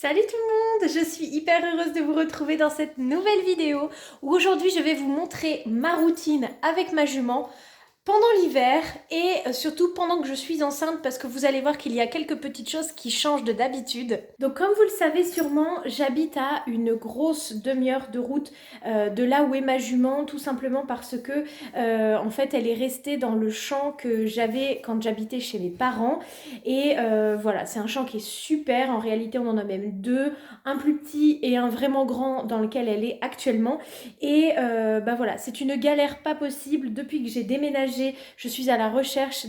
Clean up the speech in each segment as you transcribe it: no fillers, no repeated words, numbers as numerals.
Salut tout le monde, je suis hyper heureuse de vous retrouver dans cette nouvelle vidéo où aujourd'hui je vais vous montrer ma routine avec ma jument pendant l'hiver et surtout pendant que je suis enceinte parce que vous allez voir qu'il y a quelques petites choses qui changent de d'habitude. Donc comme vous le savez sûrement, j'habite à une grosse demi-heure de route de là où est ma jument, tout simplement parce que en fait elle est restée dans le champ que j'avais quand j'habitais chez mes parents et voilà, c'est un champ qui est super. En réalité on en a même deux, un plus petit et un vraiment grand dans lequel elle est actuellement. Et bah voilà, c'est une galère pas possible. Depuis que j'ai déménagé, je suis à la recherche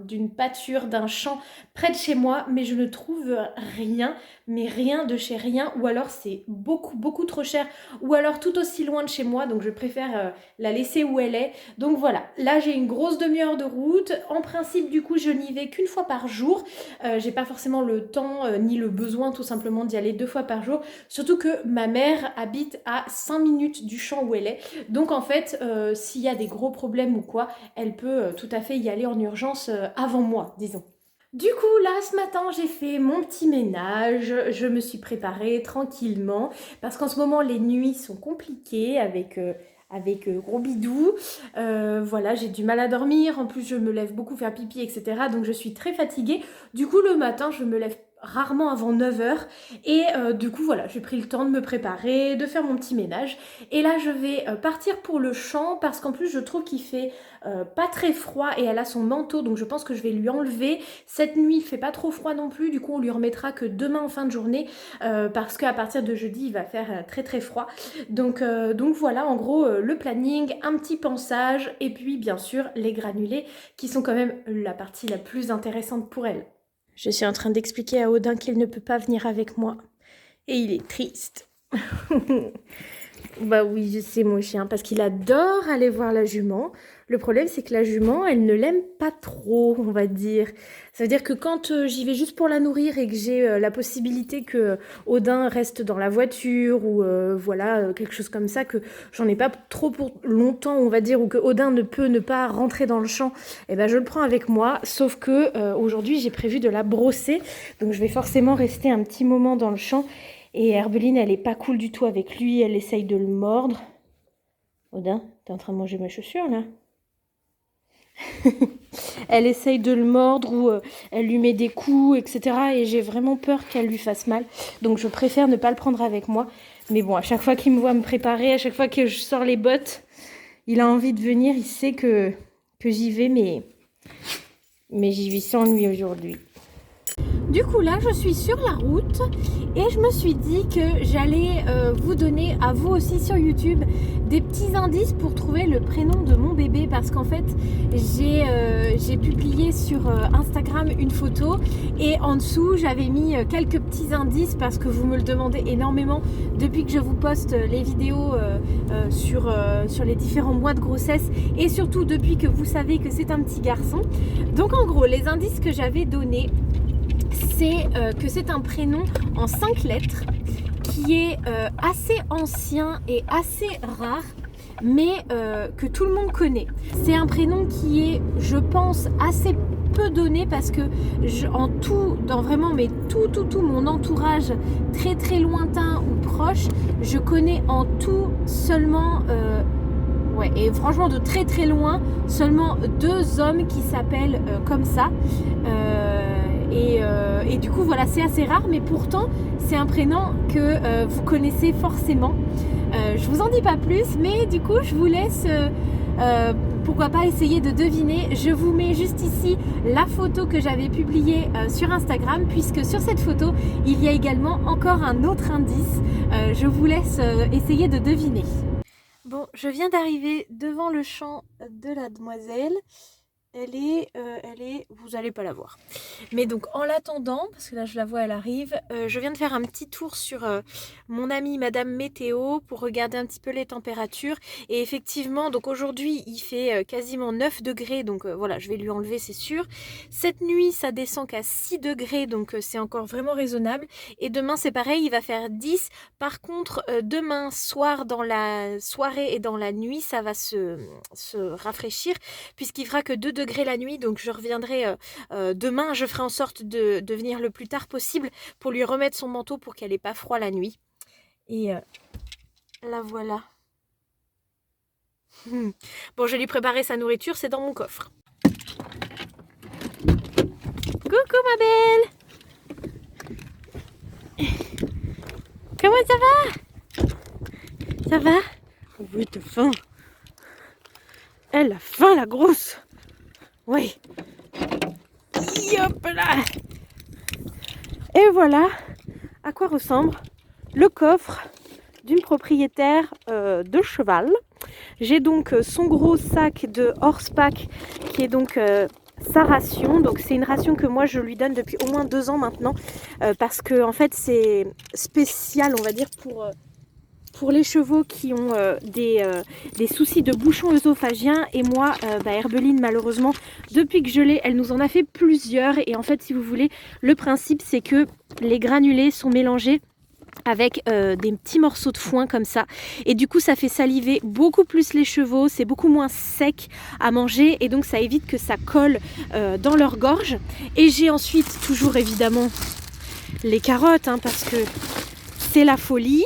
d'une pâture, d'un champ près de chez moi, mais je ne trouve rien, mais rien de chez rien, ou alors c'est beaucoup trop cher, ou alors tout aussi loin de chez moi, donc je préfère la laisser où elle est. Donc voilà, là j'ai une grosse demi-heure de route. En principe, du coup, je n'y vais qu'une fois par jour. J'ai pas forcément le temps ni le besoin tout simplement d'y aller 2 fois par jour. Surtout que ma mère habite à 5 minutes du champ où elle est. Donc en fait, s'il y a des gros problèmes ou quoi, elle peut tout à fait y aller en urgence avant moi, disons. Du coup, là, ce matin, j'ai fait mon petit ménage, je me suis préparée tranquillement, parce qu'en ce moment, les nuits sont compliquées avec gros bidou. Voilà, j'ai du mal à dormir, en plus je me lève beaucoup faire pipi, etc. Donc je suis très fatiguée. Du coup, le matin, je me lève rarement avant 9 heures. Et du coup, voilà, j'ai pris le temps de me préparer, de faire mon petit ménage. Et là, je vais partir pour le champ, parce qu'en plus, je trouve qu'il fait pas très froid et elle a son manteau, donc je pense que je vais lui enlever. Cette nuit il fait pas trop froid non plus, du coup on lui remettra que demain en fin de journée parce qu'à partir de jeudi il va faire très froid. Donc voilà en gros le planning, un petit pansage et puis bien sûr les granulés qui sont quand même la partie la plus intéressante pour elle. Je suis en train d'expliquer à Odin qu'il ne peut pas venir avec moi et il est triste. Bah oui, je sais mon chien, parce qu'il adore aller voir la jument. Le problème, c'est que la jument, elle ne l'aime pas trop, on va dire. Ça veut dire que quand j'y vais juste pour la nourrir et que j'ai la possibilité que Odin reste dans la voiture ou voilà, quelque chose comme ça, que j'en ai pas trop pour longtemps, on va dire, ou que Odin ne peut ne pas rentrer dans le champ, eh ben je le prends avec moi. Sauf que aujourd'hui, j'ai prévu de la brosser, donc je vais forcément rester un petit moment dans le champ. Et Herbeline, elle est pas cool du tout avec lui, elle essaye de le mordre. Odin, t'es en train de manger ma chaussure là? Elle essaye de le mordre ou elle lui met des coups, etc. Et j'ai vraiment peur qu'elle lui fasse mal. Donc je préfère ne pas le prendre avec moi. Mais bon, à chaque fois qu'il me voit me préparer, à chaque fois que je sors les bottes, il a envie de venir, il sait que j'y vais, mais j'y vais sans lui aujourd'hui. Du coup là je suis sur la route et je me suis dit que j'allais vous donner à vous aussi sur YouTube des petits indices pour trouver le prénom de mon bébé, parce qu'en fait j'ai publié sur Instagram une photo et en dessous j'avais mis quelques petits indices parce que vous me le demandez énormément depuis que je vous poste les vidéos sur les différents mois de grossesse et surtout depuis que vous savez que c'est un petit garçon. Donc en gros les indices que j'avais donnés, c'est que c'est un prénom en 5 lettres qui est assez ancien et assez rare, mais que tout le monde connaît. C'est un prénom qui est, je pense, assez peu donné parce que en tout, dans vraiment mais tout mon entourage très lointain ou proche, je connais en tout seulement ouais, et franchement de très loin, seulement 2 hommes qui s'appellent comme ça. Et du coup voilà, c'est assez rare, mais pourtant c'est un prénom que vous connaissez forcément. Je vous en dis pas plus, mais du coup je vous laisse pourquoi pas essayer de deviner. Je vous mets juste ici la photo que j'avais publiée sur Instagram, puisque sur cette photo il y a également encore un autre indice. Je vous laisse essayer de deviner. Bon, je viens d'arriver devant le champ de la demoiselle. Elle est, vous allez pas la voir. Mais donc en l'attendant, parce que là je la vois, elle arrive, je viens de faire un petit tour sur mon amie Madame Météo pour regarder un petit peu les températures. Et effectivement, donc aujourd'hui il fait quasiment 9 degrés, donc voilà, je vais lui enlever, c'est sûr. Cette nuit ça descend qu'à 6 degrés, donc c'est encore vraiment raisonnable. Et demain c'est pareil, il va faire 10. Par contre, demain soir, dans la soirée et dans la nuit, ça va se rafraîchir, puisqu'il fera que 2 degrés la nuit, donc je reviendrai demain. Je ferai en sorte de venir le plus tard possible pour lui remettre son manteau pour qu'elle n'ait pas froid la nuit. Et la voilà. Bon, je vais lui préparer sa nourriture, c'est dans mon coffre. Coucou ma belle! Comment ça va? Ça va? Oui, t'as faim. Elle a faim, la grosse. Oui. Hop là. Et voilà à quoi ressemble le coffre d'une propriétaire de cheval. J'ai donc son gros sac de Horsepack qui est donc sa ration. Donc c'est une ration que moi je lui donne depuis au moins 2 ans maintenant parce que en fait c'est spécial, on va dire, pour les chevaux qui ont des soucis de bouchons œsophagiens. Et moi, Herbeline, malheureusement, depuis que je l'ai, elle nous en a fait plusieurs. Et en fait, si vous voulez, le principe, c'est que les granulés sont mélangés avec des petits morceaux de foin comme ça. Et du coup, ça fait saliver beaucoup plus les chevaux. C'est beaucoup moins sec à manger. Et donc, ça évite que ça colle dans leur gorge. Et j'ai ensuite, toujours évidemment, les carottes, hein, parce que c'est la folie.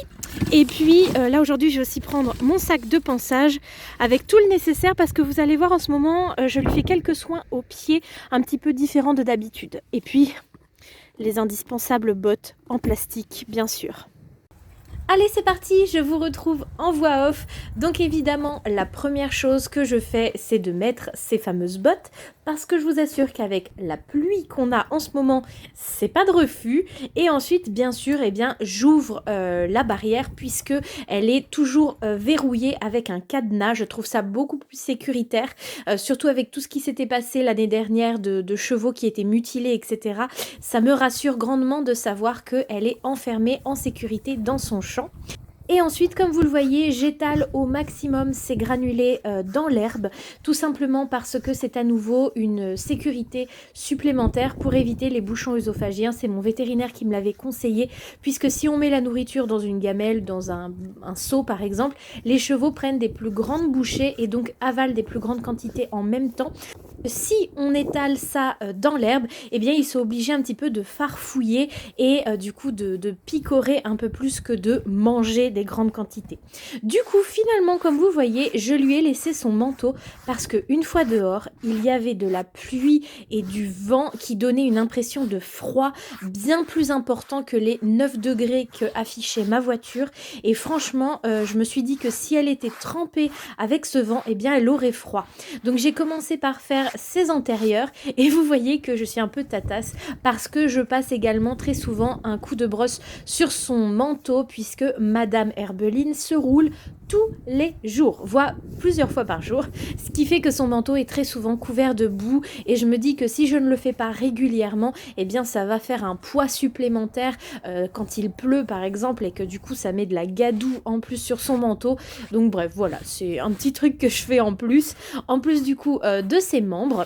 Et puis là aujourd'hui je vais aussi prendre mon sac de pansage avec tout le nécessaire parce que vous allez voir en ce moment je lui fais quelques soins aux pieds un petit peu différents de d'habitude. Et puis les indispensables bottes en plastique bien sûr. Allez, c'est parti, je vous retrouve en voix off. Donc évidemment, la première chose que je fais, c'est de mettre ces fameuses bottes parce que je vous assure qu'avec la pluie qu'on a en ce moment, c'est pas de refus. Et ensuite, bien sûr, eh bien, j'ouvre la barrière puisque elle est toujours verrouillée avec un cadenas. Je trouve ça beaucoup plus sécuritaire, surtout avec tout ce qui s'était passé l'année dernière de chevaux qui étaient mutilés, etc. Ça me rassure grandement de savoir qu'elle est enfermée en sécurité dans son champ. Et ensuite, comme vous le voyez, j'étale au maximum ces granulés dans l'herbe, tout simplement parce que c'est à nouveau une sécurité supplémentaire pour éviter les bouchons œsophagiens. C'est mon vétérinaire qui me l'avait conseillé, puisque si on met la nourriture dans une gamelle, dans un seau par exemple, les chevaux prennent des plus grandes bouchées et donc avalent des plus grandes quantités en même temps. Si on étale ça dans l'herbe, eh bien ils sont obligés un petit peu de farfouiller et du coup de picorer un peu plus que de manger des grandes quantités. Du coup, finalement, comme vous voyez, je lui ai laissé son manteau parce que une fois dehors, il y avait de la pluie et du vent qui donnait une impression de froid bien plus important que les 9 degrés que affichait ma voiture. Et franchement, je me suis dit que si elle était trempée avec ce vent, eh bien elle aurait froid. Donc j'ai commencé par faire ses antérieurs et vous voyez que je suis un peu tatasse parce que je passe également très souvent un coup de brosse sur son manteau puisque Madame Herbeline se roule tous les jours, voire plusieurs fois par jour, ce qui fait que son manteau est très souvent couvert de boue et je me dis que si je ne le fais pas régulièrement, eh bien ça va faire un poids supplémentaire quand il pleut par exemple et que du coup ça met de la gadoue en plus sur son manteau. Donc bref, voilà, c'est un petit truc que je fais en plus du coup de ses membres.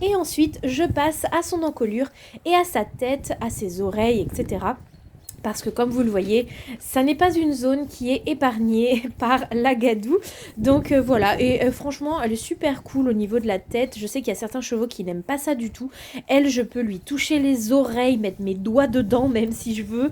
Et ensuite, je passe à son encolure et à sa tête, à ses oreilles, etc. Parce que comme vous le voyez, ça n'est pas une zone qui est épargnée par la gadoue. Donc voilà, et franchement, elle est super cool au niveau de la tête. Je sais qu'il y a certains chevaux qui n'aiment pas ça du tout. Elle, je peux lui toucher les oreilles, mettre mes doigts dedans même si je veux,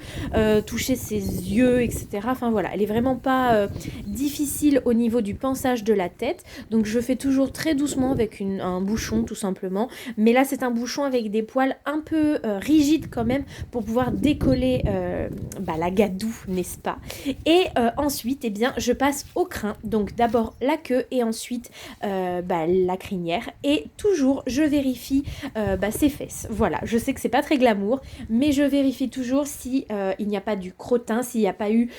toucher ses yeux, etc. Enfin voilà, elle est vraiment pas difficile au niveau du pansage de la tête. Donc je fais toujours très doucement avec un bouchon tout simplement. Mais là, c'est un bouchon avec des poils un peu rigides quand même pour pouvoir décoller la gadoue, n'est-ce pas? Et ensuite, eh bien, je passe au crin. Donc d'abord la queue et ensuite la crinière. Et toujours, je vérifie ses fesses. Voilà, je sais que c'est pas très glamour, mais je vérifie toujours si il n'y a pas du crottin, s'il n'y a pas eu,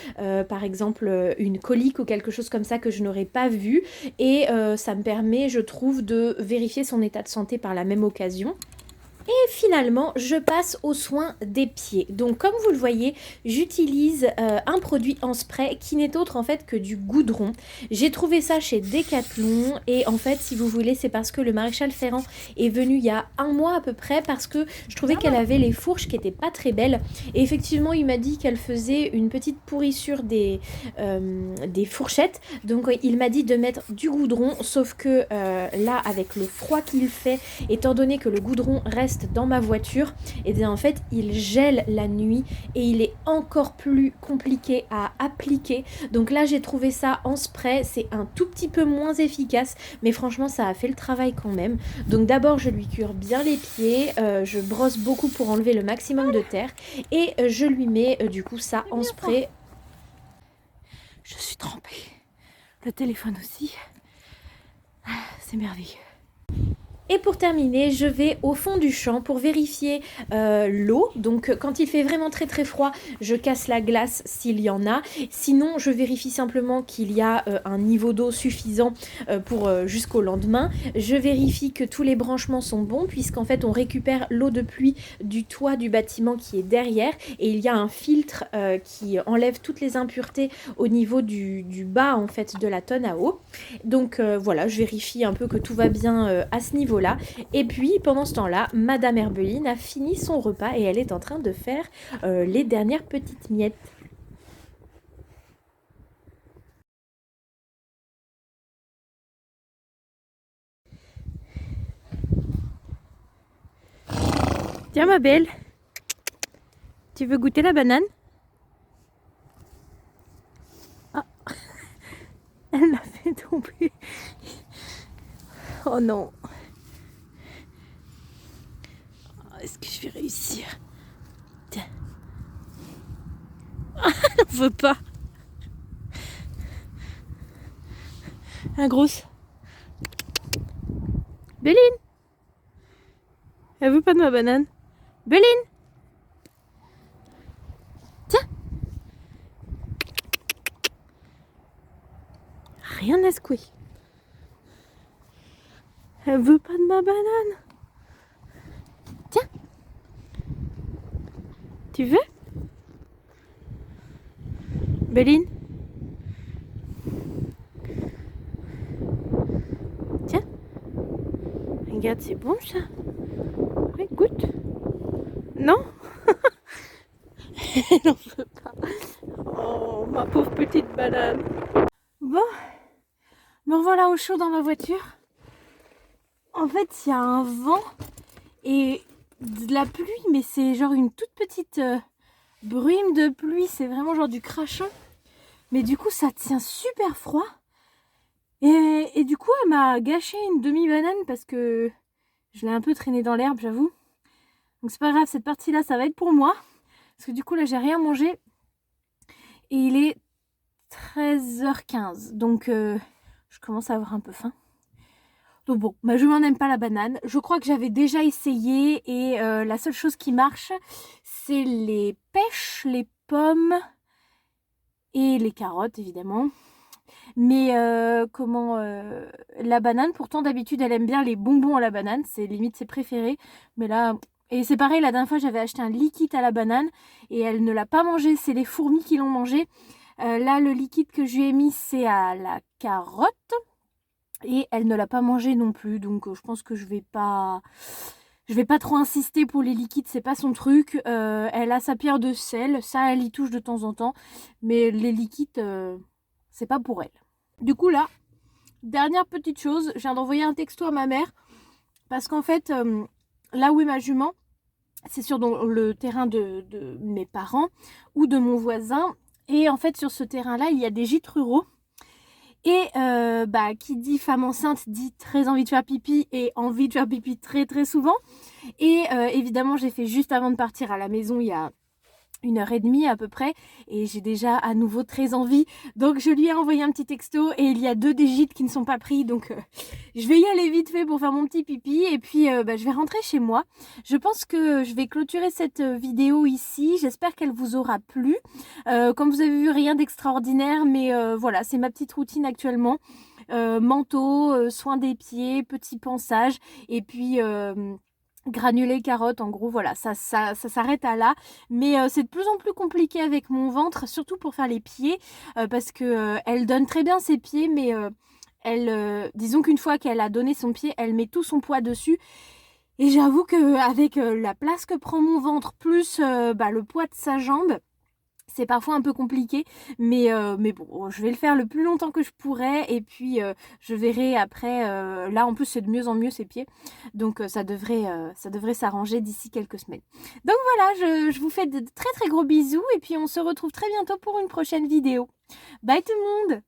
par exemple, une colique ou quelque chose comme ça que je n'aurais pas vu. Et ça me permet, je trouve, de vérifier son état de santé par la même occasion. Et finalement, je passe aux soins des pieds. Donc comme vous le voyez, j'utilise un produit en spray qui n'est autre en fait que du goudron. J'ai trouvé ça chez Decathlon et en fait, si vous voulez, c'est parce que le maréchal Ferrand est venu il y a un mois à peu près parce que je trouvais qu'elle avait les fourches qui étaient pas très belles. Et effectivement, il m'a dit qu'elle faisait une petite pourrissure des fourchettes. Donc il m'a dit de mettre du goudron, sauf que là, avec le froid qu'il fait, étant donné que le goudron reste dans ma voiture, et bien en fait il gèle la nuit et il est encore plus compliqué à appliquer. Donc là j'ai trouvé ça en spray, c'est un tout petit peu moins efficace, mais franchement ça a fait le travail quand même. Donc d'abord je lui cure bien les pieds, je brosse beaucoup pour enlever le maximum de terre et je lui mets du coup ça en spray. Je suis trempée, le téléphone aussi, c'est merveilleux. Et pour terminer, je vais au fond du champ pour vérifier l'eau. Donc quand il fait vraiment très très froid, je casse la glace s'il y en a. Sinon, je vérifie simplement qu'il y a un niveau d'eau suffisant pour jusqu'au lendemain. Je vérifie que tous les branchements sont bons puisqu'en fait on récupère l'eau de pluie du toit du bâtiment qui est derrière. Et il y a un filtre qui enlève toutes les impuretés au niveau du bas en fait de la tonne à eau. Donc voilà, je vérifie un peu que tout va bien à ce niveau-là. Et puis pendant ce temps-là, Madame Herbeline a fini son repas et elle est en train de faire les dernières petites miettes. Tiens ma belle, tu veux goûter la banane? Ah, elle l'a fait tomber. Oh non. Est-ce que je vais réussir? Tiens. Elle n'en veut pas. Un grosse. Béline. Elle veut pas de ma banane. Béline. Tiens. Rien à secouer. Elle veut pas de ma banane. Tiens. Tu veux? Béline? Tiens. Regarde, c'est bon ça. Ouais, goûte. Non? Elle n'en veut pas. Oh, ma pauvre petite banane. Bon, me revoilà au chaud dans ma voiture. En fait, il y a un vent et de la pluie, mais c'est genre une toute petite brume de pluie. C'est vraiment genre du crachin. Mais du coup, ça tient super froid. Et du coup, elle m'a gâché une demi-banane parce que je l'ai un peu traînée dans l'herbe, j'avoue. Donc c'est pas grave, cette partie-là, ça va être pour moi. Parce que du coup, là, j'ai rien mangé. Et il est 13h15. Donc, je commence à avoir un peu faim. Donc bon, bah, je n'en aime pas la banane. Je crois que j'avais déjà essayé. Et la seule chose qui marche, c'est les pêches, les pommes et les carottes, évidemment. Mais la banane, pourtant d'habitude elle aime bien les bonbons à la banane, c'est limite ses préférés. Mais là, et c'est pareil, la dernière fois j'avais acheté un liquide à la banane et elle ne l'a pas mangé, c'est les fourmis qui l'ont mangé. Là le liquide que je lui ai mis c'est à la carotte et elle ne l'a pas mangé non plus. Donc je pense que je vais pas trop insister pour les liquides, c'est pas son truc. Elle a sa pierre de sel, ça elle y touche de temps en temps. Mais les liquides, c'est pas pour elle. Du coup là, dernière petite chose, je viens d'envoyer un texto à ma mère parce qu'en fait, là où est ma jument, c'est sur le terrain de mes parents ou de mon voisin. Et en fait, sur ce terrain-là, il y a des gîtes ruraux. Et qui dit femme enceinte dit très envie de faire pipi et envie de faire pipi très très souvent. Et évidemment, j'ai fait juste avant de partir à la maison il y a 1h30 à peu près et j'ai déjà à nouveau très envie, donc je lui ai envoyé un petit texto et il y a 2 des gîtes qui ne sont pas pris, donc je vais y aller vite fait pour faire mon petit pipi et puis je vais rentrer chez moi. Je pense que je vais clôturer cette vidéo ici, j'espère qu'elle vous aura plu. Comme vous avez vu, rien d'extraordinaire, mais voilà, c'est ma petite routine actuellement. Manteau, soin des pieds, petit pansage et puis granulés carottes, en gros, voilà, ça s'arrête à là. Mais c'est de plus en plus compliqué avec mon ventre, surtout pour faire les pieds, parce que elle donne très bien ses pieds, mais disons qu'une fois qu'elle a donné son pied, elle met tout son poids dessus. Et j'avoue qu'avec la place que prend mon ventre, plus le poids de sa jambe, c'est parfois un peu compliqué, mais bon, je vais le faire le plus longtemps que je pourrai, et puis je verrai après. Là, en plus, c'est de mieux en mieux ses pieds, donc ça devrait s'arranger d'ici quelques semaines. Donc voilà, je vous fais de très très gros bisous, et puis on se retrouve très bientôt pour une prochaine vidéo. Bye tout le monde!